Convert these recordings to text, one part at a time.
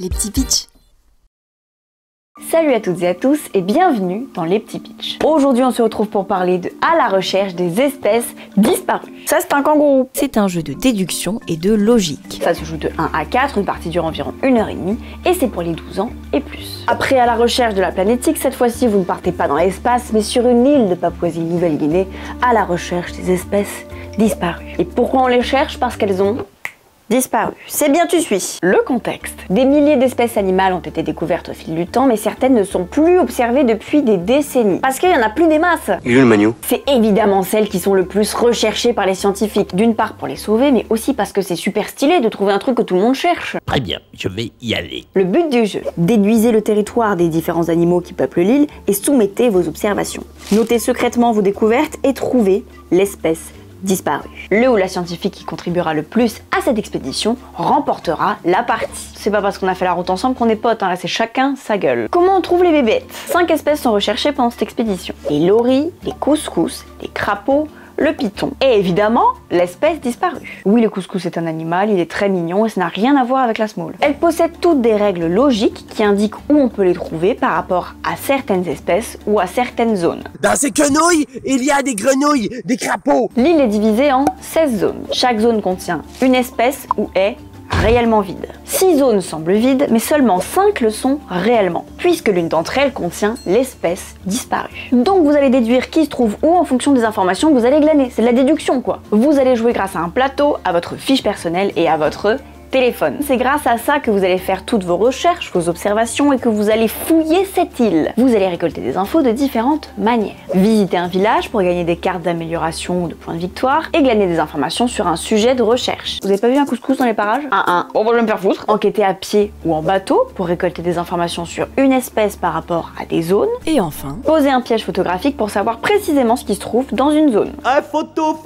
les petits pitchs. Salut à toutes et à tous et bienvenue dans les petits pitchs. Aujourd'hui on se retrouve pour parler de À la recherche des espèces disparues. Ça c'est un kangourou. C'est un jeu de déduction et de logique. Ça se joue de 1 à 4, une partie dure environ 1h30 et c'est pour les 12 ans et plus. Après À la recherche de la planète X, cette fois-ci vous ne partez pas dans l'espace mais sur une île de Papouasie-Nouvelle-Guinée à la recherche des espèces disparues. Et pourquoi on les cherche? Parce qu'elles ont disparu. C'est bien, tu suis. Le contexte. Des milliers d'espèces animales ont été découvertes au fil du temps, mais certaines ne sont plus observées depuis des décennies. Parce qu'il y en a plus des masses. Il est le manu. C'est évidemment celles qui sont le plus recherchées par les scientifiques. D'une part pour les sauver, mais aussi parce que c'est super stylé de trouver un truc que tout le monde cherche. Très bien, je vais y aller. Le but du jeu. Déduisez le territoire des différents animaux qui peuplent l'île et soumettez vos observations. Notez secrètement vos découvertes et trouvez l'espèce disparu. Le ou la scientifique qui contribuera le plus à cette expédition remportera la partie. C'est pas parce qu'on a fait la route ensemble qu'on est potes, hein, là c'est chacun sa gueule. Comment on trouve les bébêtes? 5 espèces sont recherchées pendant cette expédition. Les loris, les couscous, les crapauds, le python et évidemment l'espèce disparue. Oui, le couscous est un animal, il est très mignon et ça n'a rien à voir avec la small. Elles possèdent toutes des règles logiques qui indiquent où on peut les trouver par rapport à certaines espèces ou à certaines zones. Dans ces quenouilles, il y a des grenouilles, des crapauds. L'île est divisée en 16 zones. Chaque zone contient une espèce ou est réellement vide. 6 zones semblent vides, mais seulement 5 le sont réellement, puisque l'une d'entre elles contient l'espèce disparue. Donc vous allez déduire qui se trouve où en fonction des informations que vous allez glaner. C'est de la déduction quoi. Vous allez jouer grâce à un plateau, à votre fiche personnelle et à votre téléphone. C'est grâce à ça que vous allez faire toutes vos recherches, vos observations et que vous allez fouiller cette île. Vous allez récolter des infos de différentes manières. Visiter un village pour gagner des cartes d'amélioration ou de points de victoire et glaner des informations sur un sujet de recherche. Vous avez pas vu un couscous dans les parages? Bon, je vais me faire foutre. Enquêter à pied ou en bateau pour récolter des informations sur une espèce par rapport à des zones. Et enfin, poser un piège photographique pour savoir précisément ce qui se trouve dans une zone. Ah, photo.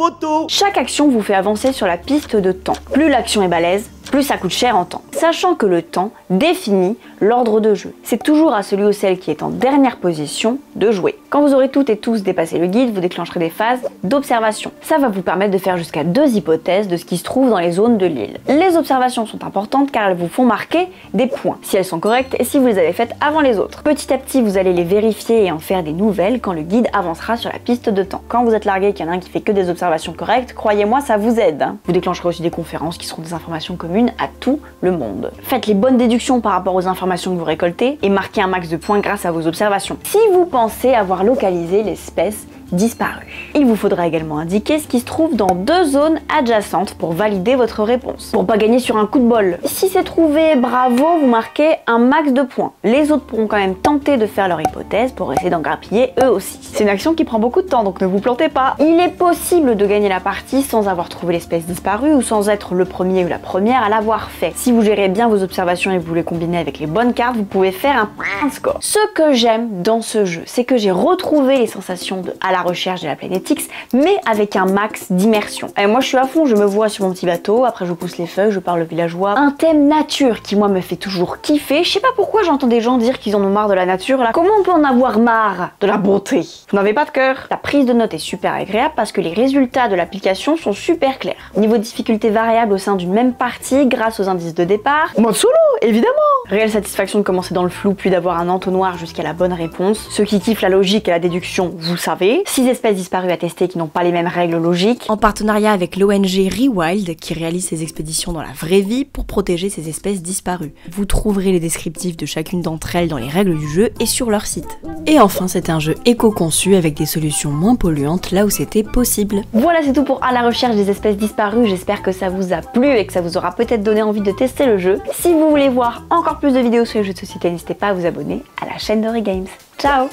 Chaque action vous fait avancer sur la piste de temps. Plus l'action est balèze, plus ça coûte cher en temps. Sachant que le temps définit l'ordre de jeu. C'est toujours à celui ou celle qui est en dernière position de jouer. Quand vous aurez toutes et tous dépassé le guide, vous déclencherez des phases d'observation. Ça va vous permettre de faire jusqu'à 2 hypothèses de ce qui se trouve dans les zones de l'île. Les observations sont importantes car elles vous font marquer des points, si elles sont correctes et si vous les avez faites avant les autres. Petit à petit, vous allez les vérifier et en faire des nouvelles quand le guide avancera sur la piste de temps. Quand vous êtes largué qu'il y en a un qui fait que des observations correctes, croyez-moi, ça vous aide. Vous déclencherez aussi des conférences qui seront des informations communes à tout le monde. Faites les bonnes déductions par rapport aux informations que vous récoltez et marquez un max de points grâce à vos observations. Si vous pensez avoir localisé l'espèce disparue. Il vous faudra également indiquer ce qui se trouve dans 2 zones adjacentes pour valider votre réponse. Pour pas gagner sur un coup de bol. Si c'est trouvé, bravo, vous marquez un max de points. Les autres pourront quand même tenter de faire leur hypothèse pour essayer d'en grappiller eux aussi. C'est une action qui prend beaucoup de temps, donc ne vous plantez pas. Il est possible de gagner la partie sans avoir trouvé l'espèce disparue ou sans être le premier ou la première à l'avoir fait. Si vous gérez bien vos observations et vous les combinez avec les bonnes cartes, vous pouvez faire un score. Ce que j'aime dans ce jeu, c'est que j'ai retrouvé les sensations de À la recherche de la planète X, mais avec un max d'immersion. Et moi je suis à fond, je me vois sur mon petit bateau, après je pousse les feuilles, je parle villageois. Un thème nature qui moi me fait toujours kiffer. Je sais pas pourquoi j'entends des gens dire qu'ils en ont marre de la nature là. Comment on peut en avoir marre de la beauté? Vous n'avez pas de cœur. La prise de notes est super agréable parce que les résultats de l'application sont super clairs. Niveau de difficulté variable au sein d'une même partie grâce aux indices de départ. Mode solo, évidemment. Réelle satisfaction de commencer dans le flou puis d'avoir un entonnoir jusqu'à la bonne réponse. Ceux qui kiffent la logique et la déduction, vous savez. 6 espèces disparues à tester qui n'ont pas les mêmes règles logiques. en partenariat avec l'ONG Rewild qui réalise ces expéditions dans la vraie vie pour protéger ces espèces disparues. Vous trouverez les descriptifs de chacune d'entre elles dans les règles du jeu et sur leur site. Et enfin, c'est un jeu éco-conçu avec des solutions moins polluantes là où c'était possible. Voilà, c'est tout pour À la recherche des espèces disparues. J'espère que ça vous a plu et que ça vous aura peut-être donné envie de tester le jeu. Si vous voulez voir encore plus de vidéos sur les jeux de société, n'hésitez pas à vous abonner à la chaîne de Regames. Ciao!